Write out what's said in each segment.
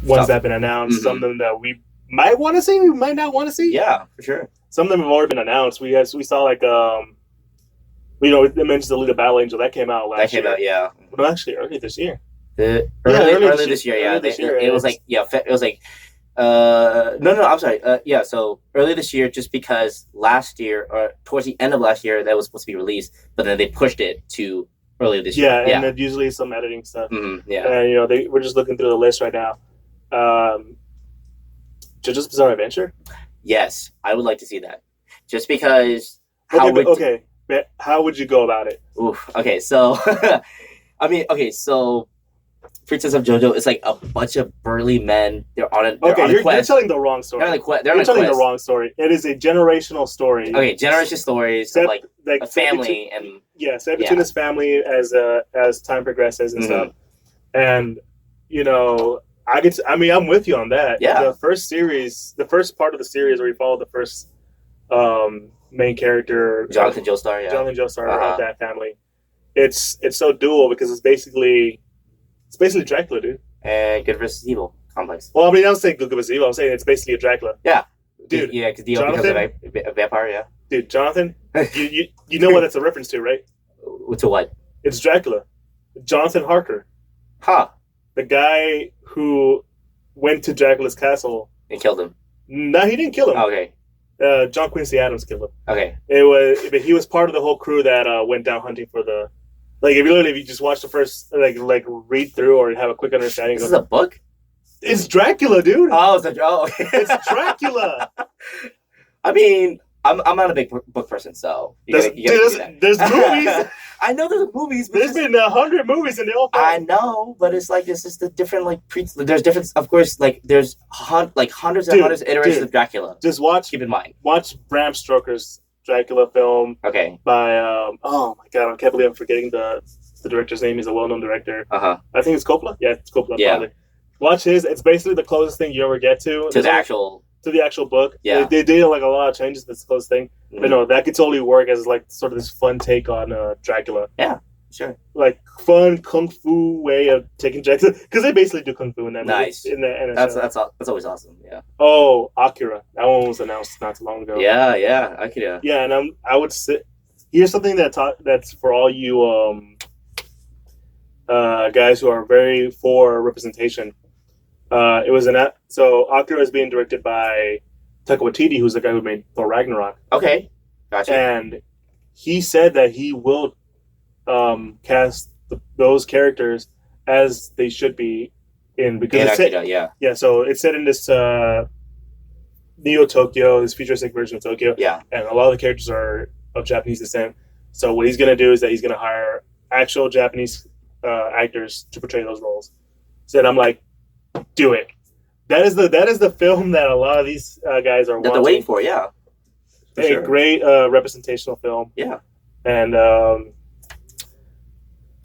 ones that have been announced. Some of them that we might want to see, we might not want to see. Yeah, for sure. Some of them have already been announced. We saw like they mentioned the Leader Battle Angel that came out last year. That came out, yeah. Well, actually, early this year. Early this year, yeah. It was like, yeah, it was like, no, I'm sorry. Yeah, so early this year, just because last year, or towards the end of last year, that was supposed to be released, but then they pushed it to earlier this year. Yeah, and then usually some editing stuff. Yeah. And, we're just looking through the list right now. JoJo's Bizarre Adventure? Yes, I would like to see that. Just because... How would you go about it? Oof. Okay, so... so... Princess of JoJo is like a bunch of burly men. They're on a quest. You're telling the wrong story. You're telling the wrong story. It is a generational story. Okay, generation stories of like a family and set between his family as time progresses and stuff. And I'm with you on that. Yeah. The first part of the series where you follow the first main character, Jonathan Joestar. Jonathan Joestar of that family. It's so dual because it's basically Dracula, dude. And good versus evil complex. Well, I don't say good versus evil. I'm saying it's basically a Dracula. Yeah, dude. Yeah, because because of a vampire. Yeah, dude. Jonathan, you know what that's a reference to, right? To what? It's Dracula. Jonathan Harker. Huh. The guy who went to Dracula's castle and killed him. No, he didn't kill him. Oh, okay. John Quincy Adams killed him. Okay. He was part of the whole crew that went down hunting for the. Like if you just watch the first like read through or have a quick understanding. This is a book. It's Dracula, dude. Oh, it's Dracula. I mean, I'm not a big book person, so there's movies. I know there's movies. But there's been 100 movies and they all. I know, but it's like it's just a different there's different. Of course, like there's hundreds and hundreds of iterations of Dracula. Just watch. Keep in mind. Watch Bram Stoker's Dracula film. Okay. By oh my god, I can't believe I'm forgetting the director's name. He's a well-known director. I think it's Coppola. Yeah, it's Coppola. Yeah. Probably. Watch his. It's basically the closest thing you ever get to the actual book. Yeah. They did like a lot of changes. That's the closest thing. But no, that could totally work as like sort of this fun take on Dracula. Yeah. Sure. Like fun kung fu way of taking Dracula because they basically do kung fu in that movie. Nice. That's always awesome. Yeah. Oh, Akira. That one was announced not too long ago. Yeah, Akira. Yeah, and I would say here's something that's for all you guys who are very for representation. It was so Akira is being directed by Taika Waititi, who's the guy who made Thor Ragnarok. Okay, gotcha. And he said that he will cast those characters as they should be because yeah. So it's set in this Neo Tokyo, this futuristic version of Tokyo. Yeah, and a lot of the characters are of Japanese descent. So what he's gonna do is that he's gonna hire actual Japanese actors to portray those roles. So then I'm like, do it. That is the film that a lot of these guys are they're waiting for. Yeah, a great representational film. Yeah, and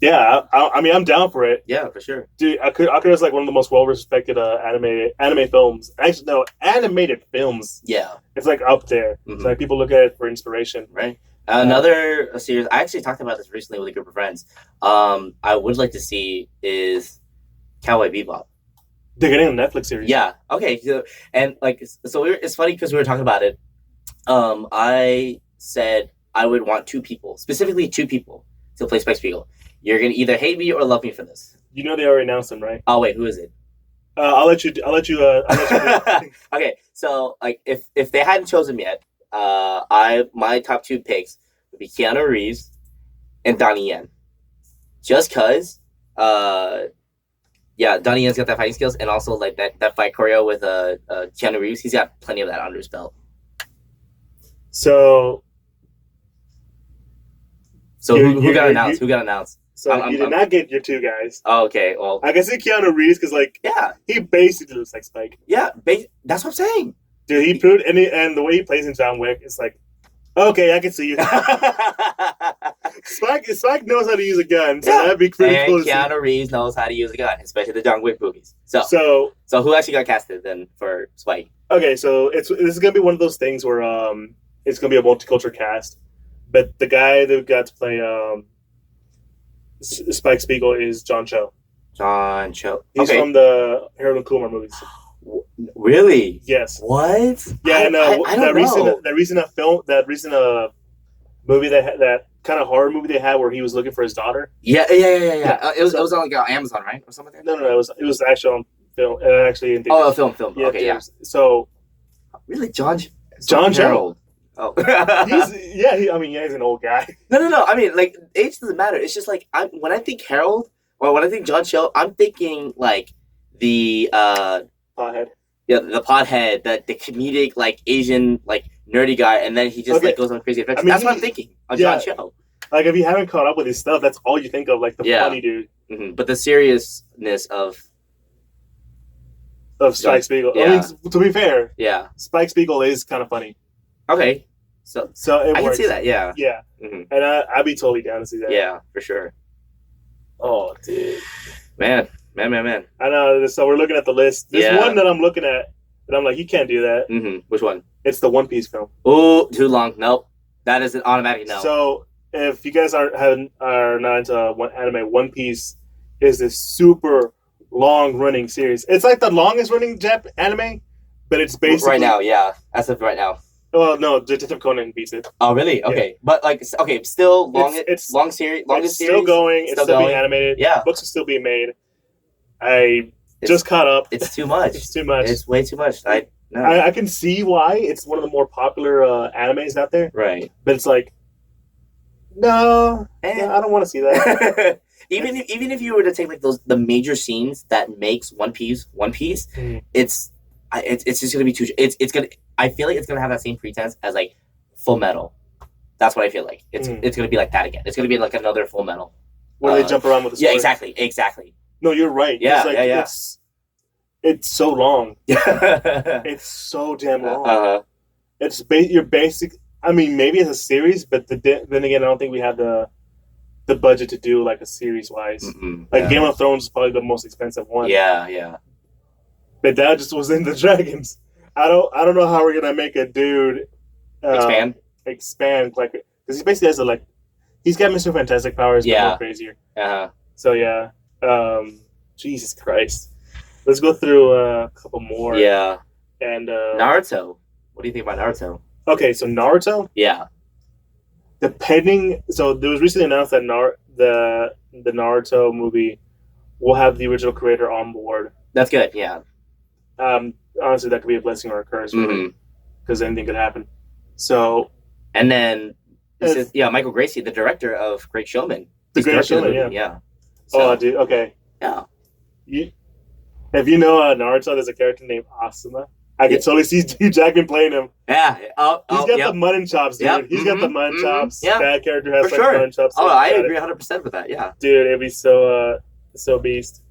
I mean, I'm down for it. Yeah, for sure. Dude, Akira is like one of the most well-respected anime films. Actually, no, animated films. Yeah, it's like up there. So like people look at it for inspiration. Right. Another series I actually talked about this recently with a group of friends. I would like to see is Cowboy Bebop. They're getting a Netflix series. Yeah. Okay. And it's funny because we were talking about it. I said I would want specifically two people to play Spike Spiegel. You're gonna either hate me or love me for this. You know they already announced them, right? Oh wait, who is it? I'll let you. Okay, so like if they hadn't chosen yet, my top two picks would be Keanu Reeves and Donnie Yen. Just cause, Donnie Yen's got that fighting skills, and also like that fight choreo with Keanu Reeves, he's got plenty of that under his belt. So who got announced? Who got announced? So you did not get your two guys. Oh, okay. Well, I can see Keanu Reeves because he basically looks like Spike. Yeah, that's what I'm saying. Dude, he proved and the way he plays in John Wick, it's like, okay, I can see you. Spike knows how to use a gun, so that'd be pretty cool. And Keanu Reeves knows how to use a gun, especially the John Wick movies. So who actually got casted then for Spike? Okay, so this is gonna be one of those things where it's gonna be a multicultural cast, but the guy that got to play Spike Spiegel is John Cho. John Cho. He's okay. from the Harold and Kumar movies. Really? Yes. What? Yeah, and I don't know. that recent movie that kind of horror movie they had where he was looking for his daughter. Yeah. It was on like Amazon, right, or something like that? No. It was actually on film. Actually in theaters. Film. Yeah, Okay, theaters. Yeah. So really, John Harold. Oh. He's an old guy. No. I mean, like, age doesn't matter. It's just like when I think Harold or when I think John Cho, I'm thinking like the pothead. Yeah, the pothead, the comedic, like, Asian, like, nerdy guy, and then he just like goes on crazy adventures. That's what I'm thinking on John Cho. Like, if you haven't caught up with his stuff, that's all you think of, like the funny dude. Mm-hmm. But the seriousness of Spike Spiegel. Yeah. I mean, to be fair, Spike Spiegel is kind of funny. Okay, so it I works. can see that. Yeah. Mm-hmm. And I'd be totally down to see that. Yeah, for sure. Oh, dude, man. I know. So we're looking at the list. There's one that I'm looking at, and I'm like, you can't do that. Mm-hmm. Which one? It's the One Piece film. Oh, too long. Nope. That is an automatic no. So if you guys are not into anime, One Piece is this super long running series. It's like the longest running anime, but it's basically right now. Yeah, as of right now. Well, no, Detective Conan beats it. Oh, really? Okay, yeah. But like, still long. It's long series. Longest series. Still going. It's still being animated. Yeah, books are still being made. I just caught up. It's too much. It's too much. It's way too much. I can see why it's one of the more popular animes out there. Right. But it's like, no, I don't want to see that. even if you were to take like the major scenes that makes One Piece, it's just gonna be too. It's gonna. I feel like it's gonna have that same pretense as like Full Metal. That's what I feel like. It's gonna be like that again. It's gonna be like another Full Metal. Where they jump around with the story. Yeah, exactly. No, you're right. Yeah. It's so long. It's so damn long. It's your basic. I mean, maybe it's a series, but then again, I don't think we have the budget to do like a series wise. Game of Thrones is probably the most expensive one. Yeah. But that just was in the Dragons. I don't know how we're gonna make a dude expand like because he basically has he's got Mr. Fantastic powers, but more crazier. So yeah. Jesus Christ. Let's go through a couple more. Yeah. And Naruto. What do you think about Naruto? Okay, so Naruto. Yeah. So there was recently announced that the Naruto movie will have the original creator on board. That's good. Yeah. Honestly, that could be a blessing or a curse, because anything could happen. So. And then Michael Gracie, the director of Great Showman. The Great Showman. Yeah. So, dude. Okay. Yeah. If you know Naruto, there's a character named Asuma. I can totally see Hugh Jackman playing him. Yeah. He's got the mutton chops, dude. Yep. He's got the mutton chops. Yeah. That character has mutton chops. Oh, I agree 100% with that. Yeah. Dude, it'd be so beast.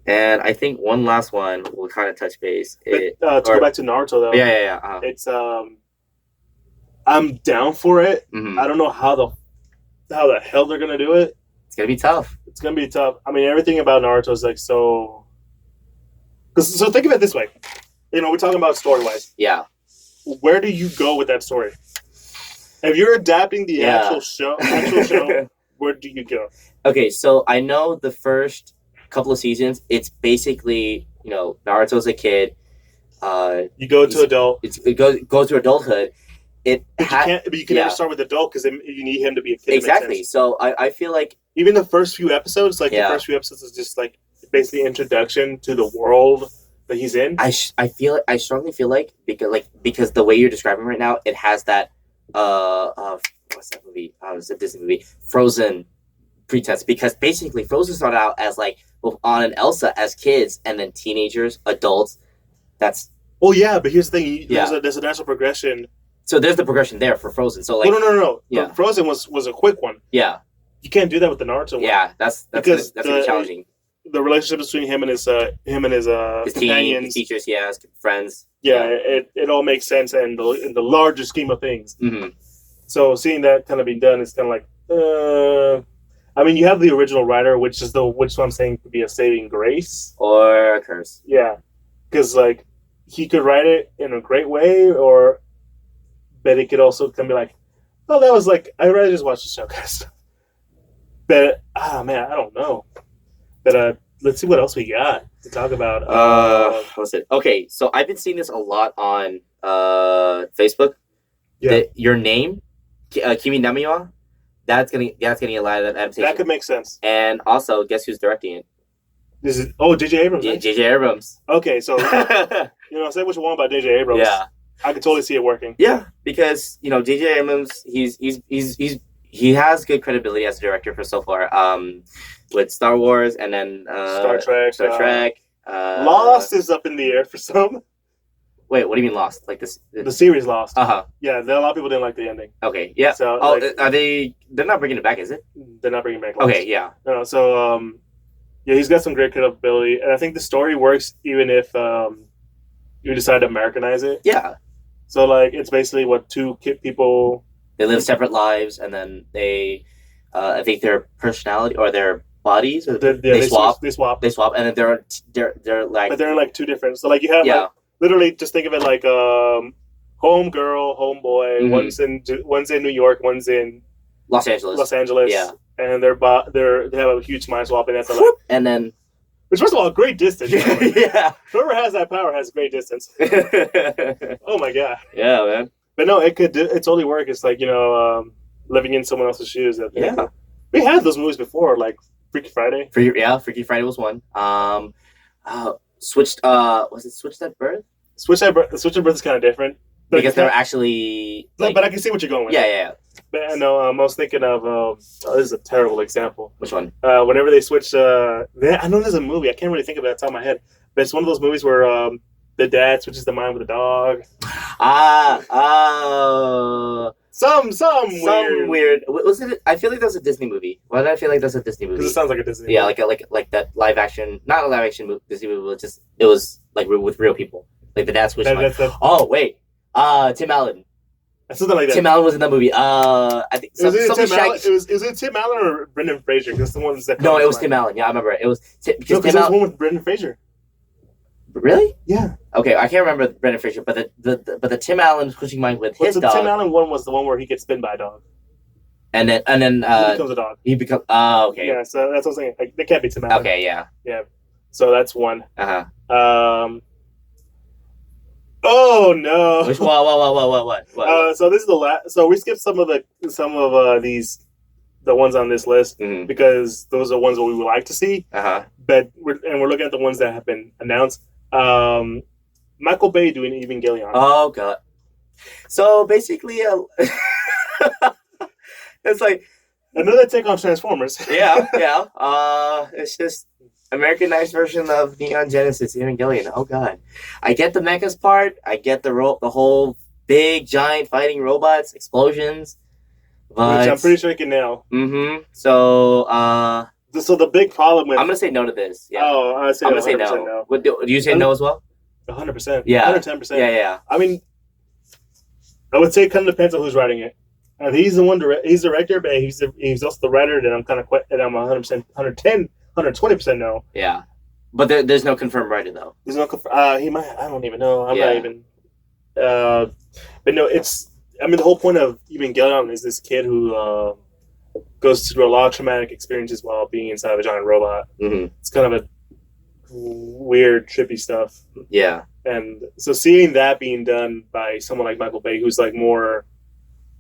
And I think one last one will kind of touch base. To go back to Naruto though. Yeah. It's I'm down for it. I don't know how the hell they're gonna do it. It's gonna be tough. I mean, everything about Naruto is like so. So think of it this way. We're talking about story-wise. Yeah. Where do you go with that story? If you're adapting the actual show, where do you go? Okay, so I know the first couple of seasons, it's basically, Naruto's a kid. You go to adult. It goes to adulthood. But you can never start with adult because you need him to be a kid. Exactly. So I feel like even the first few episodes, is just like basically introduction to the world that he's in. I strongly feel like because the way you're describing right now, it has that what's that movie? It's a Disney movie, Frozen pretense, because basically Frozen started out as like both Anna and Elsa as kids, and then teenagers, adults. That's but here's the thing. There's a natural progression. So there's the progression there for Frozen. So like no. Yeah. Frozen was a quick one. Yeah. You can't do that with the Naruto one. Yeah, that's gonna be challenging. The relationship between him and his companions, team, his teachers, his friends. Yeah, it all makes sense in the larger scheme of things. Mm-hmm. So seeing that kind of be done is kind of like, I mean, you have the original writer, which I'm saying could be a saving grace or a curse. Yeah, because like he could write it in a great way, but it could also kind of be like, oh, that was like I'd rather just watch the show, guys. But man, I don't know. But let's see what else we got to talk about. What's it? Okay, so I've been seeing this a lot on Facebook. Yeah. Your name, Kimi Namiwa, that's getting a lot of adaptation. That could make sense. And also, guess who's directing it? Is it? Oh, J.J. Abrams. Yeah, J.J. Abrams. Okay, so say what you want about J.J. Abrams. Yeah, I can totally see it working. Yeah, because J.J. Abrams, he has good credibility as a director for so far. With Star Wars and then Star Trek. Lost is up in the air for some. Wait, what do you mean Lost? Like this? The series Lost. Uh-huh. Yeah, a lot of people didn't like the ending. Okay, yeah. So, are they? They're not bringing it back, is it? They're not bringing it back. Lost. Okay, yeah. No, so yeah, he's got some great credibility, and I think the story works even if you decide to Americanize it. Yeah. So like, it's basically what two people. They live separate lives, and then they, I think their personality or their bodies, or they swap. They swap, and then they're like. But they're in like two different. So like you have like, literally just think of it like home girl, home boy. Mm-hmm. One's in New York, one's in Los Angeles. Yeah. And they have a huge mind swap, and that's like, and then. Which, first of all, great distance. Yeah. Whoever has that power has great distance. Oh my god. Yeah, man. But no, it totally work. It's like, living in someone else's shoes. Yeah. We had those movies before, like Freaky Friday. Freaky Friday was one. Switched. Was it Switched at Birth? Switched at Birth is kind of different. Because they're actually. Like, but I can see what you're going with. Yeah. But I know. I was thinking of. This is a terrible example. Which one? Whenever they switch. I know there's a movie. I can't really think of it off the top of my head. But it's one of those movies where the dad switches the mind with the dog. Some weird. Wasn't it? I feel like that's a Disney movie. Why did I feel like that's a Disney movie? Because it sounds like a Disney. Yeah, movie. like that live action, not a live action Disney movie. It was like with real people. Like the dad switched. Oh wait, Tim Allen. Something like that. Tim Allen was in that movie. I think was it Tim Allen or Brendan Fraser? Because the ones that. No, it was Tim Allen. Yeah, I remember it was because Tim Allen was one with Brendan Fraser. Really? Yeah. Okay, I can't remember Brendan Fraser, but the Tim Allen switching mind with his dog. The Tim Allen one was the one where he gets bitten by a dog. And then he becomes a dog. He becomes okay. Yeah, so that's what I'm saying. Like, they can't be Tim Allen. Okay, yeah. Yeah. So that's one. Oh no! Which what? So this is the last. So we skipped some of these, the ones on this list because those are ones that we would like to see. But we're looking at the ones that have been announced. Michael Bay doing Evangelion. Oh god! So basically, it's like another take on Transformers. yeah. It's just. Americanized version of Neon Genesis Evangelion. Oh god, I get the mechas part. I get the whole big giant fighting robots, explosions. But which I'm pretty sure you can nail. Mm-hmm. So so the big problem with I'm gonna say no to this. Yeah. Oh, I'm gonna say no. Do you say no as well? 100%. Yeah. 110%. Yeah. I mean, I would say it kind of depends on who's writing it. If he's the one he's the director, but he's also the writer. Then I'm kind of and I'm 100%, 120% no. Yeah, but there's no confirmed writer though. There's no he might. I don't even know. I'm not even. But no, it's. I mean, the whole point of Evangelion is this kid who goes through a lot of traumatic experiences while being inside of a giant robot. Mm-hmm. It's kind of a weird, trippy stuff. Yeah, and so seeing that being done by someone like Michael Bay, who's like more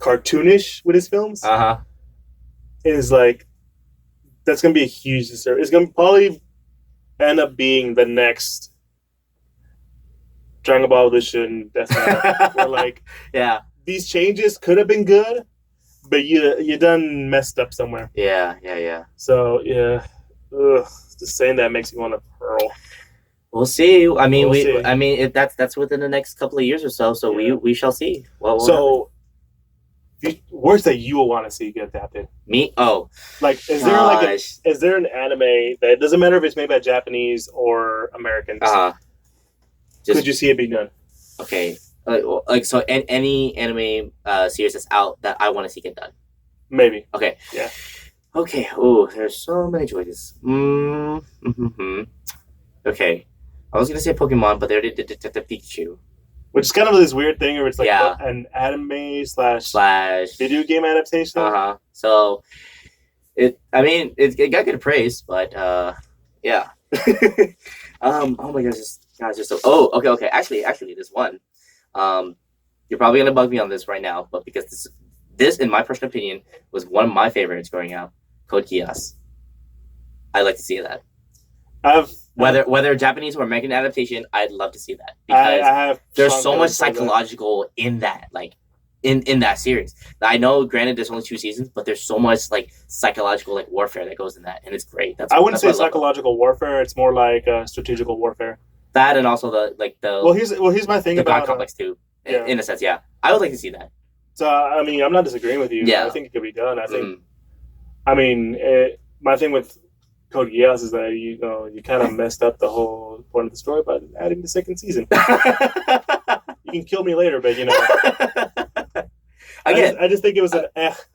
cartoonish with his films, is like. That's going to be a huge disservice. It's going to probably end up being the next Dragon Ball Evolution Death Metal. Where, like, yeah, these changes could have been good, but you done messed up somewhere. Yeah. So, yeah. Just saying that makes me want to hurl. We'll see. I mean, that's within the next couple of years or so. So yeah. we shall see. Words that you will want to see get adapted. Me? Oh. Like, is there an anime that doesn't matter if it's made by Japanese or Americans? Could you see it being done? Okay. So any anime series that's out that I want to see get done? Maybe. Okay. Yeah. Okay. Oh, there's so many choices. Okay. I was going to say Pokemon, but they already did Detective Pikachu. Which is kind of this weird thing where it's like an anime slash video game adaptation. So it got good praise, but yeah. Oh my gosh, just so. Oh, okay. Actually, this one. You're probably gonna bug me on this right now, but because this, in my personal opinion, was one of my favorites growing up. Code Geass. I like to see that. Whether Japanese or American adaptation, I'd love to see that because there's so much psychological in that, like in that series. I know, granted, there's only 2 seasons, but there's so much like psychological like warfare that goes in that, and it's great. I wouldn't say psychological warfare; it's more like strategical warfare. That and also the here's my thing about God complex too. Yeah. In a sense, yeah, I would like to see that. So I mean, I'm not disagreeing with you. Yeah, I think it could be done. I think. I mean, my thing with Code Geass is that you kind of messed up the whole point of the story by adding the 2nd season. You can kill me later, but again, I just think it was an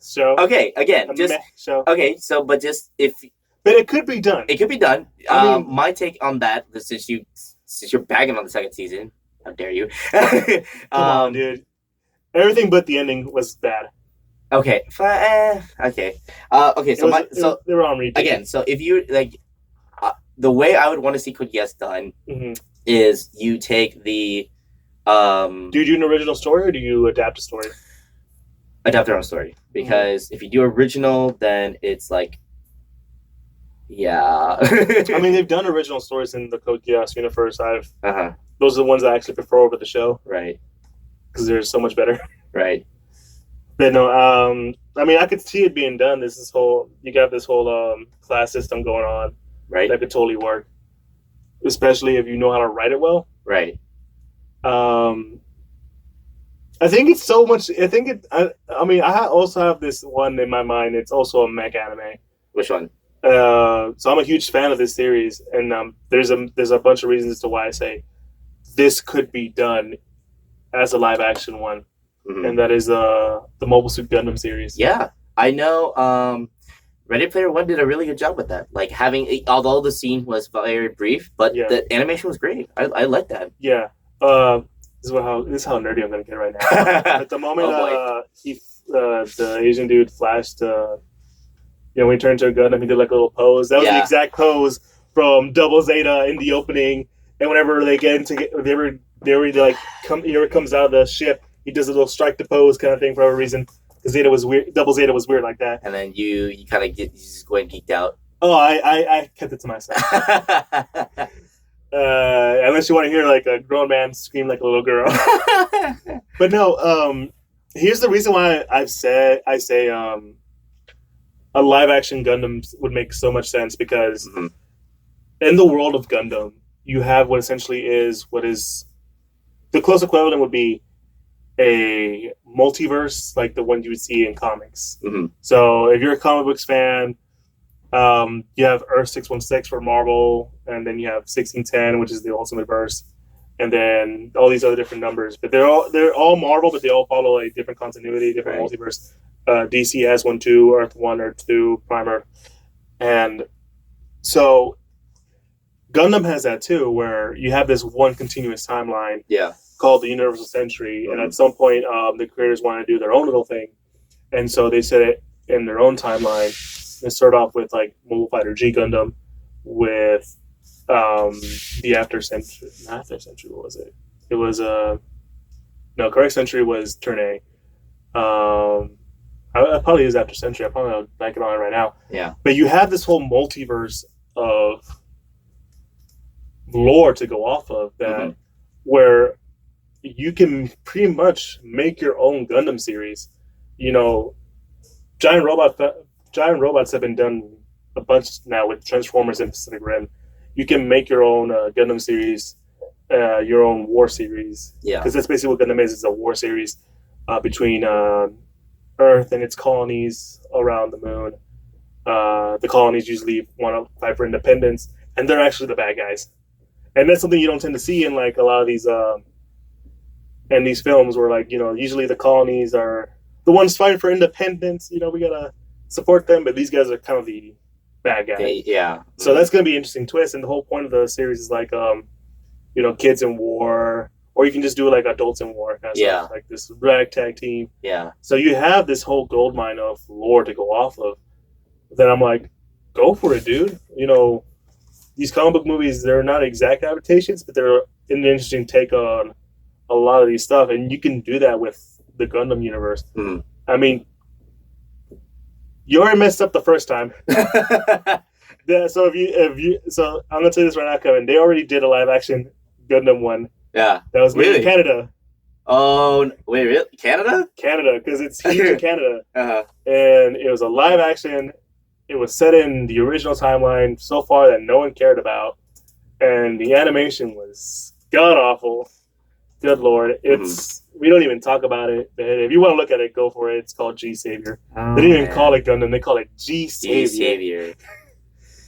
show. Okay, again, show. Okay, so but it could be done. It could be done. I mean, my take on that, since you're bagging on the 2nd season, how dare you? Come on, dude. Everything but the ending was bad. Okay. Okay. So they were on repeat. Again, so if you like, the way I would want to see Code Geass done is you take the. Do you do an original story or do you adapt a story? Adapt their own story, because if you do original, then it's like. Yeah. I mean, they've done original stories in the Code Geass universe. Those are the ones I actually prefer over the show. Right. Because they're so much better. Right. But no, I mean, I could see it being done. You got this whole class system going on. Right. That could totally work. Especially if you know how to write it well. Right. I think it's so much. I mean, I also have this one in my mind. It's also a mech anime. Which one? So I'm a huge fan of this series, and there's a bunch of reasons as to why I say this could be done as a live action one, and that is the Mobile Suit Gundam series. Yeah, I know. Ready Player One did a really good job with that. Like although the scene was very brief, but the animation was great. I like that. Yeah. This is how nerdy I'm gonna get right now. At the moment, the Asian dude flashed. When he turned to a Gundam, he did like a little pose. That was the exact pose from Double Zeta in the opening. And whenever they get into, whoever comes out of the ship, he does a little strike the pose kind of thing for whatever reason. Because Zeta was weird. Double Zeta was weird like that. And then you kind of you just go and geeked out. Oh, I kept it to myself. Unless you want to hear like a grown man scream like a little girl. But no, here's the reason why I say a live action Gundam would make so much sense, because in the world of Gundam, you have what essentially is the close equivalent would be a multiverse, like the one you would see in comics. So if you're a comic books fan, you have Earth 616 for Marvel, and then you have 1610, which is the Ultimate Verse, and then all these other different numbers. But they're all Marvel, but they all follow a different continuity, different multiverse. DC has 1-2, Earth 1, Earth 2, Prime Earth. And so Gundam has that too, where you have this one continuous timeline called the Universal Century. And at some point, the creators want to do their own little thing. And so they set it in their own timeline. They start off with like Mobile Fighter G Gundam with the After Century. Not After Century, what was it? It was no, Correct Century was Turn A. I probably is After Century. I probably not banking on it right now. Yeah. But you have this whole multiverse of lore to go off of that, where you can pretty much make your own Gundam series. Giant robots have been done a bunch now with Transformers and Pacific Rim. You can make your own Gundam series, your own war series. Yeah. Because that's basically what Gundam is. It's a war series between Earth and its colonies around the moon. The colonies usually want to fight for independence, and they're actually the bad guys. And that's something you don't tend to see in like a lot of these films, where like usually the colonies are the ones fighting for independence. We gotta support them, but these guys are kind of the bad guys. So that's gonna be an interesting twist. And the whole point of the series is like kids in war. Or you can just do like adults in war kind of stuff, like this ragtag team. Yeah. So you have this whole goldmine of lore to go off of. Then I'm like, go for it, dude. these comic book movies, they're not exact adaptations, but they're an interesting take on a lot of these stuff, and you can do that with the Gundam universe. Mm. I mean, you already messed up the first time. Yeah, so so I'm gonna tell you this right now, Kevin. They already did a live action Gundam one. Yeah, that was made in Canada. Oh wait, really? Canada, because it's huge in Canada. Uh-huh. And it was a live action. It was set in the original timeline so far that no one cared about, and the animation was god awful. Good lord, it's we don't even talk about it. If you want to look at it, go for it. It's called G Savior. They didn't even call it Gundam; they call it G Savior. G Savior.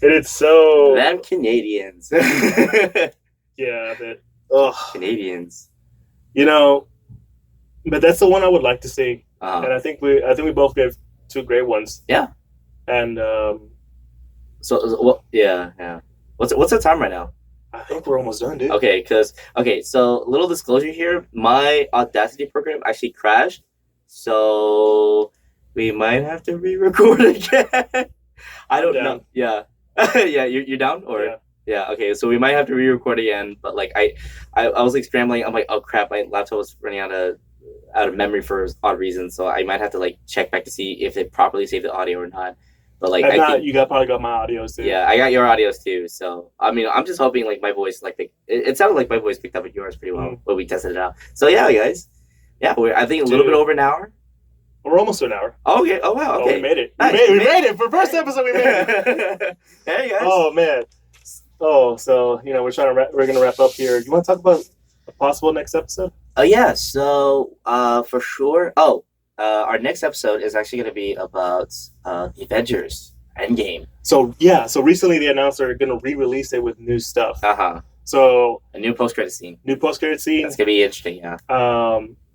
And it's so them Canadians. Yeah, Canadians. You know, but that's the one I would like to see, and I think we both gave two great ones. Yeah, and so yeah. What's the time right now? I think we're almost done, dude. Okay, so little disclosure here. My Audacity program actually crashed, so we might have to re-record again. I don't know. Yeah, yeah. You're down, or yeah. Okay, so we might have to re-record again. But like I was like scrambling. I'm like, oh crap, my laptop was running out of memory for odd reasons. So I might have to like check back to see if it properly saved the audio or not. But like, you probably got my audios too. Yeah, I got your audios too. So I mean, I'm just hoping like my voice it sounded like my voice picked up with yours pretty well when we tested it out. So yeah, guys, we're I think a little bit over an hour. We're almost to an hour. Oh, okay. Oh wow. Okay. Oh, we made it. Nice. We made it for first episode. We made it. Hey guys. Oh man. Oh, so we're gonna wrap up here. You want to talk about a possible next episode? Oh yeah. So for sure. Our next episode is actually going to be about the Avengers Endgame. So recently they announced they're going to re-release it with new stuff. So a new post-credit scene. That's going to be interesting. Yeah.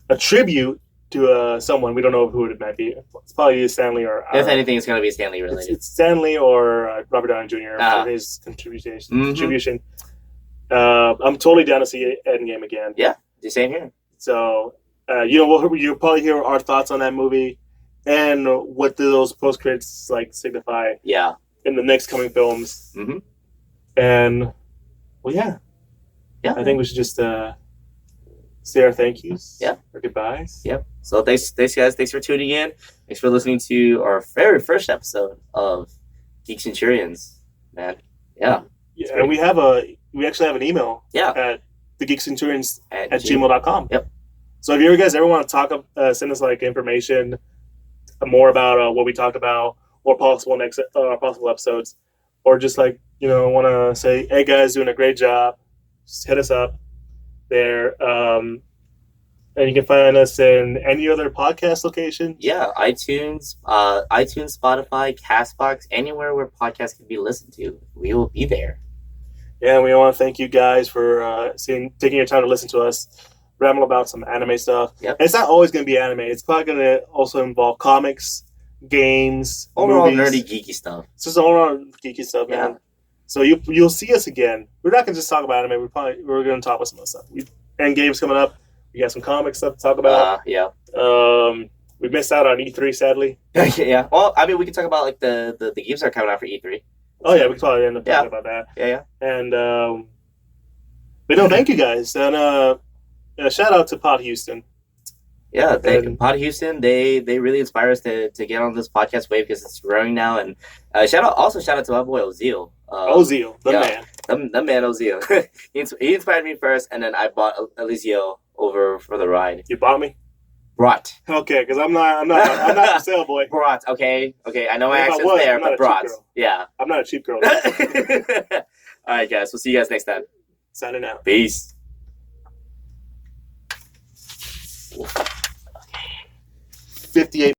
A tribute to someone, we don't know who it might be. It's probably Stanley or if anything, it's going to be Stanley related. It's Stanley or Robert Downey Jr. For his contribution. I'm totally down to see Endgame again. Yeah, the same here. So. You'll probably hear our thoughts on that movie and what do those post credits like signify. Yeah. In the next coming films. Mm-hmm. And yeah. I think we should just say our thank yous. Yeah. Our goodbyes. Yep. So thanks guys. Thanks for tuning in. Thanks for listening to our very first episode of Geek Centurions. Man. Yeah. Yeah. And we actually have an email. Yeah. At the Geek Centurions at gmail.com. Yep. So if you guys ever want to talk, send us like information more about what we talked about, or possible possible episodes, or just like want to say, hey guys, doing a great job, just hit us up there. And you can find us in any other podcast location. Yeah, iTunes, Spotify, Castbox, anywhere where podcasts can be listened to, we will be there. Yeah, and we want to thank you guys for taking your time to listen to us. Ramble about some anime stuff. Yep. And it's not always going to be anime. It's probably going to also involve comics, games, overall movies. nerdy, geeky stuff. It's just overall geeky stuff, man. Yeah. So you'll see us again. We're not going to just talk about anime. We're going to talk about some other stuff. And games coming up. We got some comic stuff to talk about. Yeah. We missed out on E3, sadly. Yeah. Well, I mean, we can talk about like the games that are coming out for E3. Oh yeah, we can probably end up talking about that. Yeah. And but no, thank you guys. And shout out to Pod Houston. Yeah, Pod Houston, they really inspire us to get on this podcast wave because it's growing now. And shout out to my boy Ozeel. Ozeel, the man. The man Ozeel. he inspired me first, and then I bought Eliseo over for the ride. You bought me? Brought. Okay, because I'm not for sale, boy. Brought. Okay. I know my accent's there, but brought. Yeah. I'm not a cheap girl. All right, guys. We'll see you guys next time. Signing out. Peace. 58